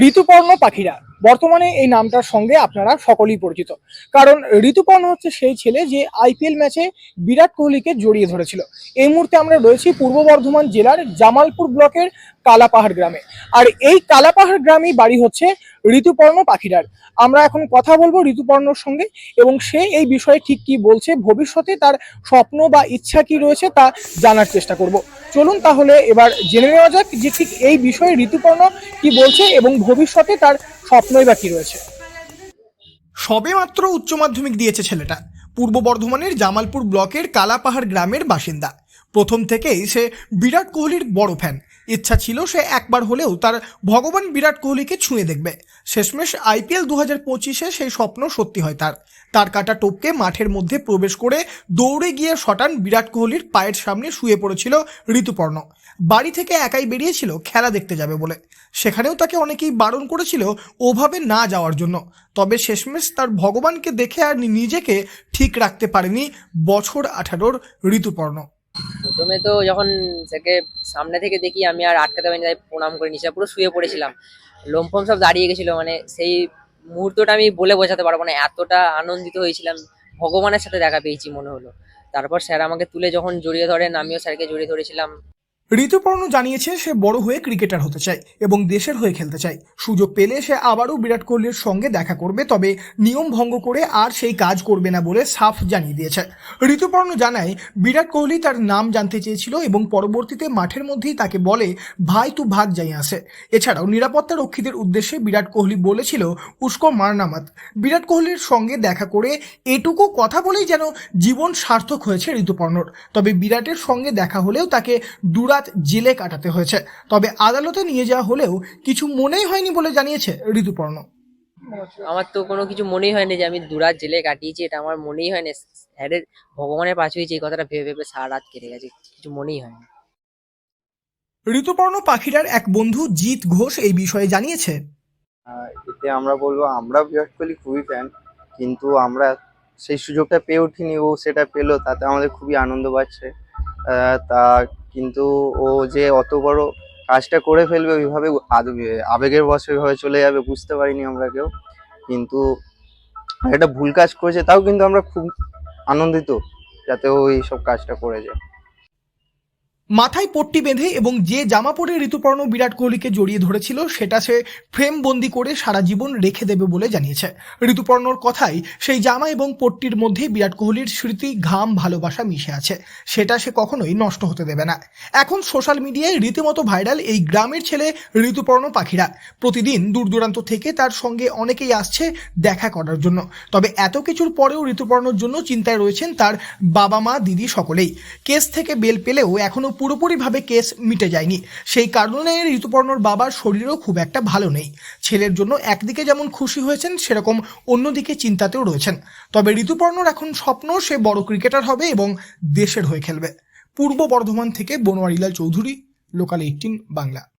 ঋতুপর্ণ পাখিরা বর্তমানে এই নামটার সঙ্গে আপনারা সকলেই পরিচিত। কারণ ঋতুপর্ণ হচ্ছে সেই ছেলে যে আইপিএল ম্যাচে বিরাট কোহলিকে জড়িয়ে ধরেছিল। এই মুহূর্তে আমরা রয়েছি পূর্ব বর্ধমান জেলার জামালপুর ব্লকের কালাপাহাড় গ্রামে। আর এই কালাপাহাড় গ্রামেই বাড়ি হচ্ছে ঋতুপর্ণ পাখিরার। আমরা এখন কথা বলবো ঋতুপর্ণর সঙ্গে, এবং সে এই বিষয়ে ঠিক কি বলছে, ভবিষ্যতে তার স্বপ্ন বা ইচ্ছা কি রয়েছে তা জানার চেষ্টা করব। চলুন তাহলে এবার জেনে নেওয়া যাক যে ঠিক এই বিষয়ে ঋতুপর্ণ কি বলছে এবং ভবিষ্যতে তার স্বপ্নই বা কি রয়েছে। সবে মাত্র উচ্চ মাধ্যমিক দিয়েছে ছেলেটা। পূর্ব বর্ধমানের জামালপুর ব্লকের কালাপাহাড় গ্রামের বাসিন্দা। প্রথম থেকেই সে বিরাট কোহলির বড় ফ্যান। ইচ্ছা ছিল সে একবার হলেও তার ভগবান বিরাট কোহলিকে ছুঁয়ে দেখবে। শেষমেশ আইপিএল 2025-এ সেই স্বপ্ন সত্যি হয় তার। তার কাটা টপকে মাঠের মধ্যে প্রবেশ করে দৌড়ে গিয়ে শটান বিরাট কোহলির পায়ের সামনে শুয়ে পড়েছিল ঋতুপর্ণ। বাড়ি থেকে একাই বেরিয়েছিল খেলা দেখতে যাবে বলে। সেখানেও তাকে অনেকেই বারণ করেছিল ওভাবে না যাওয়ার জন্য। তবে শেষমেশ তার ভগবানকে দেখে আর নিজেকে ঠিক রাখতে পারেনি বছর 18-র ঋতুপর্ণ। প্রথমে তো যখন তাকে সামনে থেকে দেখি আমি আর আটকাতে পারিনি, তাই প্রণাম করে নিচে পুরো শুয়ে পড়েছিলাম। লোমফোম সব দাঁড়িয়ে গেছিল, মানে সেই মুহূর্তটা আমি বলে বোঝাতে পারবো না, এতটা আনন্দিত হয়েছিলাম। ভগবানের সাথে দেখা পেয়েছি মনে হলো। তারপর স্যার আমাকে তুলে যখন জড়িয়ে ধরেন, আমিও স্যারকে জড়িয়ে ধরেছিলাম। ঋতুপর্ণ জানিয়েছে সে বড় হয়ে ক্রিকেটার হতে চায় এবং দেশের হয়ে খেলতে চায়। সুযোগ পেলে সে আবারও বিরাট কোহলির সঙ্গে দেখা করবে, তবে নিয়ম ভঙ্গ করে আর সেই কাজ করবে না বলে সাফ জানিয়ে দিয়েছে। ঋতুপর্ণ জানায় বিরাট কোহলি তার নাম জানতে চেয়েছিল এবং পরবর্তীতে মাঠের মধ্যেই তাকে বলে, ভাই তু ভাগ যাই আসে। এছাড়াও নিরাপত্তা রক্ষীদের উদ্দেশ্যে বিরাট কোহলি বলেছিল উস্কো মারনা মত। বিরাট কোহলির সঙ্গে দেখা করে এটুকু কথা বলেই যেন জীবন সার্থক হয়েছে ঋতুপর্ণর। তবে বিরাটের সঙ্গে দেখা হলেও তাকে দুরাত জেলে কাটাতে হয়েছে। তবে আদালতে নিয়ে যাওয়া হলেও কিছু মনেই হয়নি বলে জানিয়েছে ঋতুপর্ণ। আমার তো কোনো কিছু মনেই হয়নি যে আমি দুরাত জেলে কাটিয়েছি, এটা আমার মনেই হয়নি। স্যারের ভগবানের পাশে হয়েছে এই কথাটা ভেবে ভেবে সারা রাত কেটে গেছে, কিছু মনেই হয়নি। ঋতুপর্ণ পাখিরার এক বন্ধু জিৎ ঘোষ এই বিষয়ে জানিয়েছে, এতে আমরা বলবো আমরা বিরাট কোহলি খুবই ফ্যান, কিন্তু আমরা সেই সুযোগটা পেয়ে উঠিনি, ও সেটা পেলো, তাতে আমাদের খুবই আনন্দ পাচ্ছে। তা কিন্তু ও যে অত বড় কাজটা করে ফেলবে ওইভাবে আবেগের বশে ওইভাবে চলে যাবে বুঝতে পারিনি আমরা কেউ। কিন্তু একটা ভুল কাজ করেছে, তাও কিন্তু আমরা খুব আনন্দিত যাতে ও এইসব কাজটা করে যায়। মাথায় পট্টি বেঁধে এবং যে জামা পরে ঋতুপর্ণ বিরাট কোহলিকে জড়িয়ে ধরেছিল সেটা সে ফ্রেম বন্দি করে সারা জীবন রেখে দেবে বলে জানিয়েছে। ঋতুপর্ণর কথাই সেই জামা এবং পট্টির মধ্যে বিরাট কোহলির স্মৃতি, ঘাম, ভালোবাসা মিশে আছে। সেটা সে কখনোই নষ্ট হতে দেবে না। এখন সোশ্যাল মিডিয়ায় রীতিমতো ভাইরাল এই গ্রামের ছেলে ঋতুপর্ণ পাখিরা। প্রতিদিন দূর দূরান্ত থেকে তার সঙ্গে অনেকেই আসছে দেখা করার জন্য। তবে এত কিছুর পরেও ঋতুপর্ণর জন্য চিন্তায় রয়েছেন তার বাবা মা, দিদি সকলেই। কেস থেকে বেল পেলেও এখনো পুরোপুরিভাবে কেস মিটে যায়নি। সেই কারণে ঋতুপর্ণর বাবার শরীরও খুব একটা ভালো নেই। ছেলের জন্য একদিকে যেমন খুশি হয়েছেন সেরকম অন্যদিকে চিন্তাতেও রয়েছেন। তবে ঋতুপর্ণর এখন স্বপ্ন সে বড় ক্রিকেটার হবে এবং দেশের হয়ে খেলবে। পূর্ব বর্ধমান থেকে বনোয়ারিলাল চৌধুরী, লোকাল 18 বাংলা।